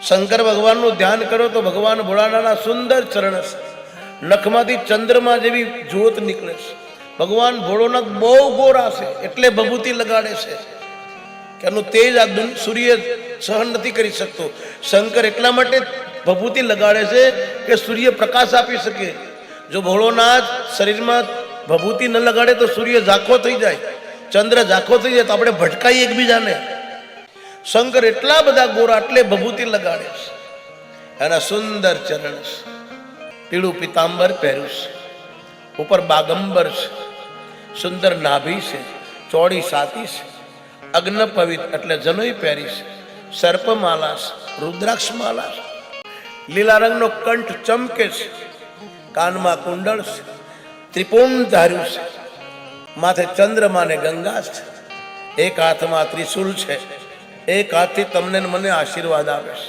શંકર ભગવાનનું ધ્યાન કરો તો ભગવાન ભોળાનાના સુંદર ચરણ છે, નખમાંથી ચંદ્રમા જેવી જ્યોત નીકળે છે. ભગવાન ભોળોનાથ બહુ ગોરા છે એટલે ભભૂતિ લગાડે છે કે એનું તેજ આ સૂર્ય સહન નથી કરી શકતો. શંકર એટલા માટે ભભૂતિ લગાડે છે કે સૂર્ય પ્રકાશ આપી શકે. જો ભોળોનાથ શરીરમાં ભભૂતિ ન લગાડે તો સૂર્ય ઝાંખો થઈ જાય, ચંદ્ર ઝાંખો થઈ જાય તો આપણે ભટકાઈએ એકબીજાને. શંકર એટલા બધા ગોરા એટલે ભભૂતિ લગાડે છે. એના સુંદર ચરણ છે, પીળું પિતાંબર પહેર્યું છે, ઉપર બાગંબર છે, સુંદર નાભી છે, ચોડી સાતી છે, અગ્ન પવિત્ર એટલે જનોઈ પહેરી છે, સર્પમાલા છે, રુદ્રાક્ષ માલા છે, લીલા રંગનો કંઠ ચમકે છે, કાનમાં કુંડળ છે, ત્રિપુંડ ધાર્યું છે, માથે ચંદ્રમા ને ગંગા છે, એક હાથમાં ત્રિશુલ છે, એક હાથથી તમને મને આશીર્વાદ આપે છે.